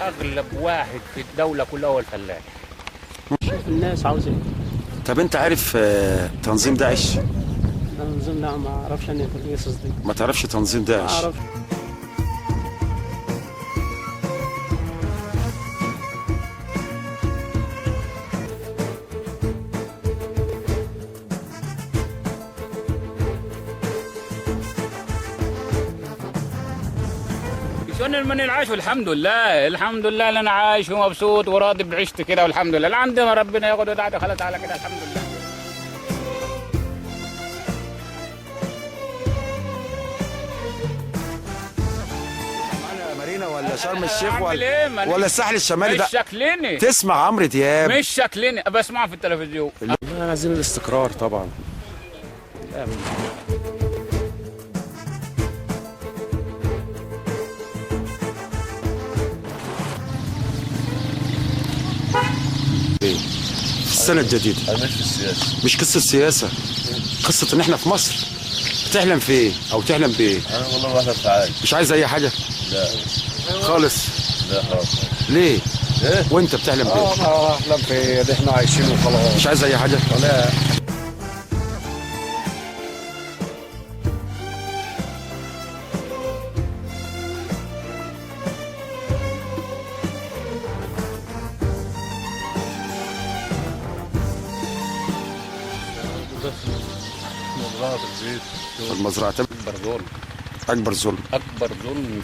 اغلب واحد في الدوله كلها هو الفلاح. شوف الناس عاوزه ايه. طب انت عارف تنظيم داعش؟ تنظيم؟ لا ما اعرفش انا القصص دي. ما تعرفش تنظيم ما داعش؟ اعرفش. شلون من العيش؟ والحمد لله الحمد لله انا عايش ومبسوط وراضي بعيشتي كده والحمد لله. عندما ربنا ياخد ودعته خلاص على كده الحمد لله. مارينا ولا شرم الشيخ أعمل إيه؟ ولا الساحل الشمالي ده؟ مش شكلني تسمع عمرو دياب؟ مش شكلني بسمعه في التلفزيون. عايزين الاستقرار طبعا. السنة الجديدة أنا مش في السياسة. مش قصة سياسة، قصة إن إحنا في مصر. بتحلم في إيه؟ أو تحلم بإيه؟ أنا والله واحد تعال. مش عايز أي حاجة؟ لا خالص؟ لا خالص. ليه؟ إيه؟ وأنت بتحلم بإيه؟ أنا أحلم في اللي إحنا عايشينه وخلاص. مش عايز أي حاجة؟ ولا مزرعة الزيت. المزرعة اكبر ظلم، أكبر ظلم. اكبر ظلم.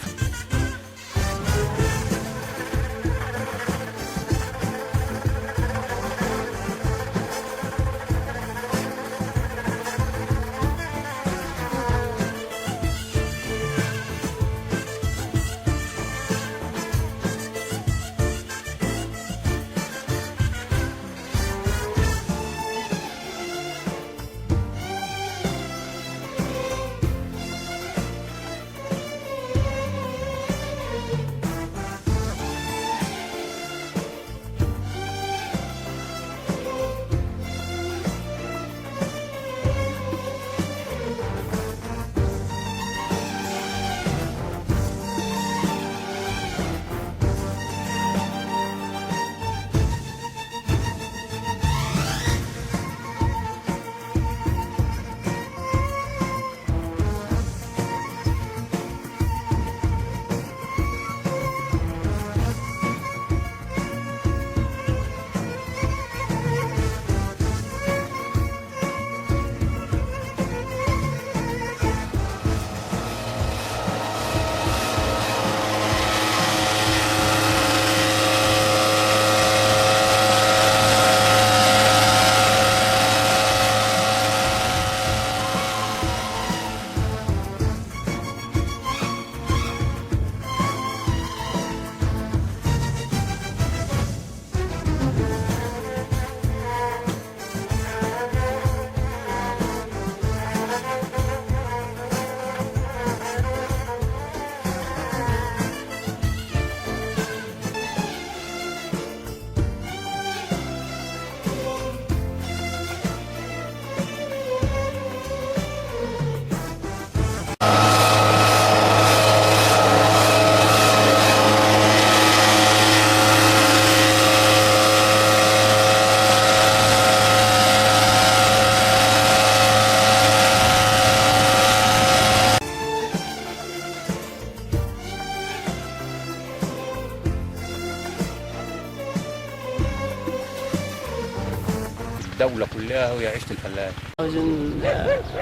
الدوله كلها وهي عيشه الفلاح. عاوزين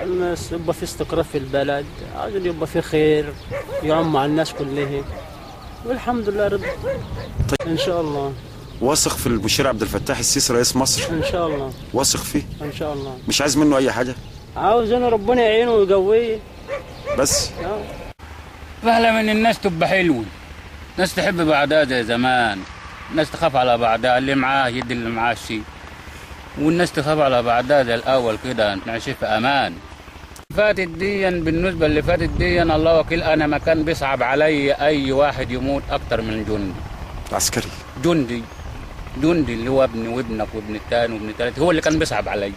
الناس يبقى في استقرار في البلد، عاوزين يبقى في خير يعم على الناس كلها، والحمد لله رضا. ان شاء الله. واثق في المشير عبد الفتاح السيسي رئيس مصر؟ ان شاء الله. واثق فيه؟ ان شاء الله. مش عايز منه أي حاجة؟ عاوزين ربنا يعينه ويقويه بس؟ فهلا من الناس تبقى حلوه، ناس تحب بعضها زي زمان، ناس تخاف على بعضها، اللي معاه يدي اللي معاه شيء، والناس تخاف على بعضها زي الاول كده، انت عايشين في امان. فاتت ديا بالنسبه اللي فاتت ديا الله وكيل، انا ما كان بيصعب علي اي واحد يموت اكتر من جندي عسكري. جندي اللي هو ابني وابنك وابن الثاني وابن الثالث، هو اللي كان بيصعب علي.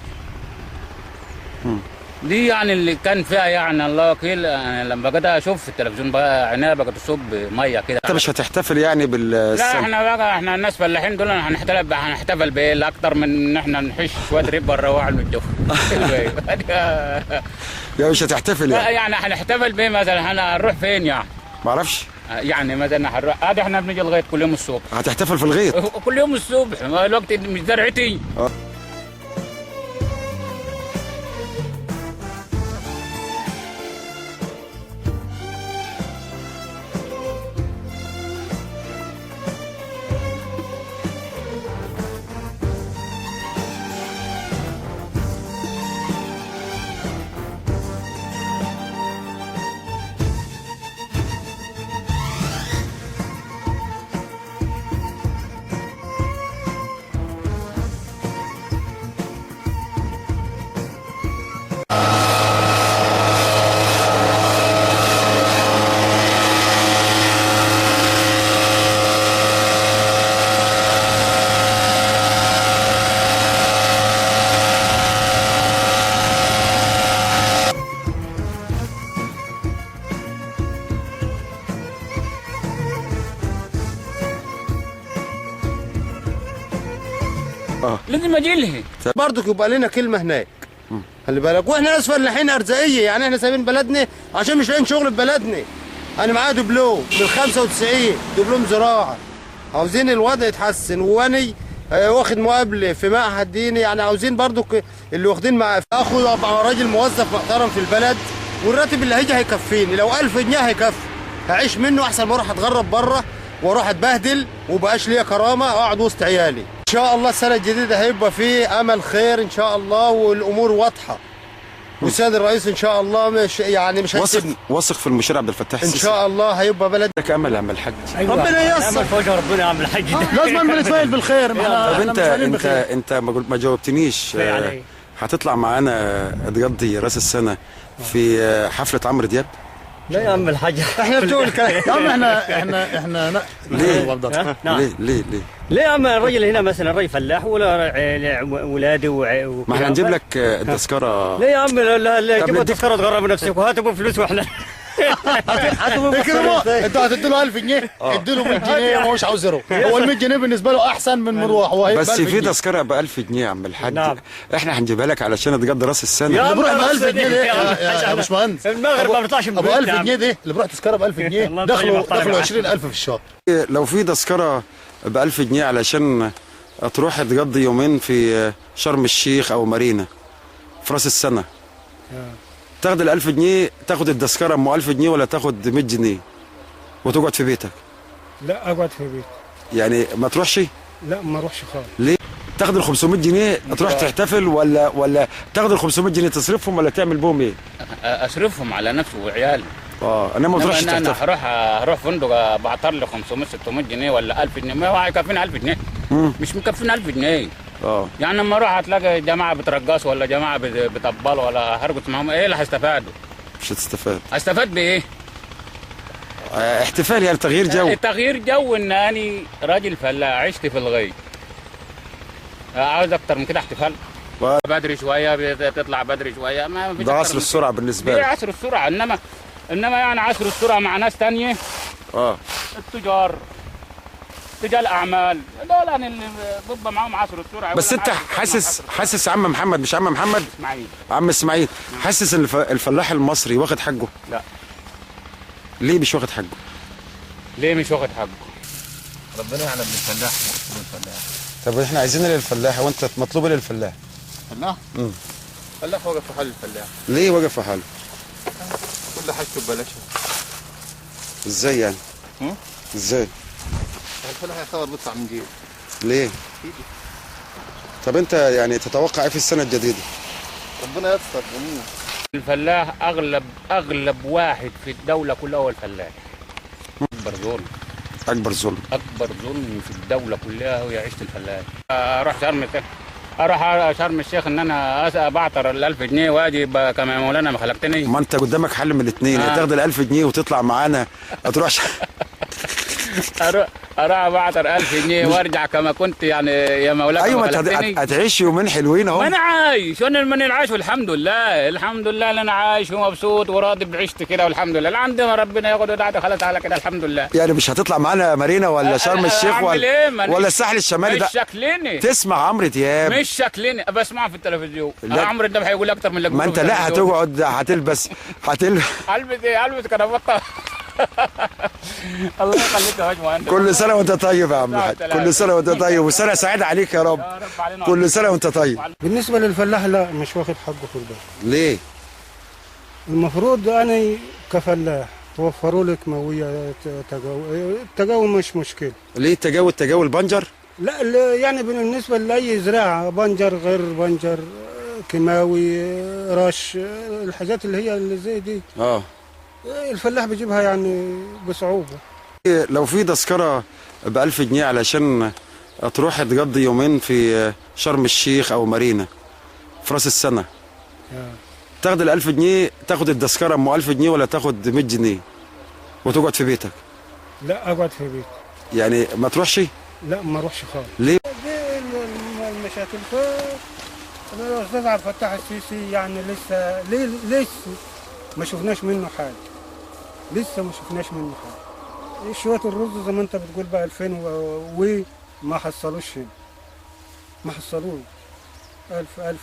دي يعني اللي كان فيها يعني الله وكيل. انا لما بدأ اشوف في التلفزيون بقى عينيها بقت تصب ميه كده. انت مش هتحتفل يعني لا بالسنة؟ احنا الناس فلاحين دول هنحتفل بايه؟ لا اكتر من ان احنا نحش شويه ريب ونروح نتجوز. يعني مش هتحتفل لا يعني؟ يعني هنحتفل بايه مثلا؟ هنروح فين يعني؟ معرفش. يعني مثلا هنروح عادي، احنا بنيجي لغايه كل يوم الصبح. هتحتفل في الغيط؟ كل يوم الصبح، ما الوقت مش زرعتي. لازم اجي لها. برضك يبقى لنا كلمه هناك. خلي بالك، واحنا ناس فلاحين ارزاقيه، يعني احنا سايبين بلدنا عشان مش لاقيين شغل في بلدنا. انا معايا دبلوم من 95 دبلوم زراعه، عاوزين الوضع يتحسن، واني واخد مقابله في معهد ديني، يعني عاوزين برضك اللي واخدين مع اخو ابقى راجل موظف محترم في البلد، والراتب اللي هيجي هيكفيني. لو 1000 جنيه هيكفي، هعيش منه احسن ما اروح اتغرب بره واروح اتبهدل ومبقاش ليا كرامه اقعد وسط عيالي. ان شاء الله السنه الجديده هيبقى فيه امل خير ان شاء الله، والامور واضحه، والسيد الرئيس ان شاء الله مش هيسيبنا. واثق في المشير عبد الفتاح السيسي ان شاء الله هيبقى بلد. لك امل يا عم الحاج. أيوة. ربنا ييسر. امل في وجه ربنا يا عم الحاج. لازم نتفائل بالخير. طب انت ما جاوبتنيش. هتطلع معانا تقضي راس السنه في حفله عمرو دياب؟ لا يا عم الحاج، احنا بتوع الكلام يا عم احنا ليه؟ نعم. ليه؟ ليه يا عم؟ الراجل هنا مثلا راجل فلاح ولا ولاده ما احنا نجيب لك التذكره. ليه يا عم؟ لا جيبوا نديك- تذكره تغرب نفسك وهاتوا فلوس واحنا اكرموا. انتوا هتدوا له 1000 جنيه، ادوا له 100 جنيه وهو مش عاوز يروح. هو ال 100 جنيه بالنسبه له احسن من مروح، هو هيبقى بس 1000 في جنيه. تذكره ب 1000 جنيه يا عم الحاج. نعم. احنا هنجيبها لك علشان تقضي راس السنه. يا اللي بروح ب 1000 عم جنيه ده يا باشمهندس، المغرب ما بيطلعش من ابو البيت 1000 يا عم. جنيه ده اللي بروح تذكره ب 1000 جنيه الله دخلوا طيب، طيب. 20000 في الشهر. لو في تذكره ب 1000 جنيه علشان تروح تقضي يومين في شرم الشيخ او مارينا في راس السنه، تاخد ال 1000 جنيه، تاخد التذكره ام 1000 جنيه ولا تاخد 100 جنيه وتقعد في بيتك؟ لا اقعد في البيت. يعني ما تروحش؟ لا ما اروحش خالص. ليه؟ تاخد ال 500 جنيه تروح تحتفل ولا تاخد ال 500 جنيه تصرفهم ولا تعمل بهم ايه؟ اصرفهم على نفسي وعيالي. انا ما تروحش انا تحتفل. هروح فندق بعطر لي 500 600 جنيه ولا 1000 جنيه، ما هو هيكفينا 1000 جنيه. مش مكفينا 1000 جنيه. يعني لما اروح هتلاقي جماعه بترقصوا ولا جماعه بيطبلوا ولا هرقص معاهم، ايه اللي هيستفادوا؟ مش هتستفاد. هستفاد بايه؟ احتفال يعني تغيير جو. تغيير جو، ان انا راجل فلاح عشت في الغيط، عاوز اكتر من كده احتفال؟ بدري شويه تطلع بدري شويه، ما فيش ده أكتر عصر من السرعه بالنسبه كده. لك. عصر السرعه، انما يعني عصر السرعه مع ناس تانية. التجار، رجال اعمال دول يعني اللي بيبقى معاهم عصر السرعه. بس انت حاسس عم محمد، مش عم محمد، اسماعيل، عم اسماعيل، حاسس ان الفلاح المصري واخد حقه؟ لا. ليه مش واخد حقه؟ ليه مش واخد حقه؟ ربنا يعلم بالفلاح. طب احنا عايزين للفلاح وانت مطلوب للفلاح. فلاح؟ فلاح واقف في حال الفلاح. ليه واقف في حاله؟ كل حاجته ببلاش. ازاي يعني؟ ازاي؟ الفلاح يعتبر بيطلع من جيبه. ليه؟ طب انت يعني تتوقع ايه في السنه الجديده؟ ربنا يستر جميل. الفلاح اغلب واحد في الدوله كلها هو الفلاح. اكبر ظلم، اكبر ظلم في الدوله كلها هو عيشه الفلاح. اروح شرم الشيخ ان انا بعطر ال 1000 جنيه واجي كما يا مولانا ما خلقتني. ما انت قدامك حل من الاثنين، تاخد ال 1000 جنيه وتطلع معانا، ما تروحش. اروح ابعتر 1000 جنيه وارجع كما كنت يعني يا مولاك. ايوه، ما ما خلقتني. هتعيش يومين حلوين اهو. ما انا عايش، وانا من العايش والحمد لله، الحمد لله اللي انا عايش ومبسوط وراضي بعيشتي كده والحمد لله. عندنا ربنا ياخد ودعته خلاص على كده الحمد لله. يعني مش هتطلع معانا مارينا ولا شرم الشيخ أعمل إيه؟ ولا الساحل الشمالي ده؟ مش شكلني تسمع عمرو دياب؟ مش شكلني بسمعه في التلفزيون. لا. عمرو ده هيقول اكتر من اللي ما انت لا هتقعد هتلبس البس ايه؟ البس كرافته. الله يخليك يا باشمهندس. كل سنه وانت طيب يا عم الحاج، كل سنه وانت طيب وسنه سعيده عليك يا رب. كل سنه وانت طيب. بالنسبة للفلاح لا، مش واخد حقه في البلد. ليه؟ المفروض أنا كفلاح توفروا لك موية التجاوب مش مشكلة. ليه التجاوز بنجر؟ لا يعني بالنسبة لأي زراعة، بنجر غير بنجر، كيماوي، رش، الحاجات اللي زي دي الفلاح بيجيبها يعني بصعوبة. لو في تذكرة ب1000 جنيه علشان تروح تقضي يومين في شرم الشيخ أو مارينا في راس السنة، تاخد ال1000 جنيه، تاخد التذكرة أم 1000 جنيه ولا تاخد 100 جنيه وتقعد في بيتك؟ لا أقعد في بيتي. يعني ما تروحش؟ لا ما اروحش خالص. ليه؟ دي المشاكل. الأستاذ عبد الفتاح السيسي يعني لسه ما شفناش منه حاجة. لسه ما شفناش منه حاجة. شوية الرز زي ما انت بتقول بقى 2000 وما حصلوش هنا. ما حصلوش 1000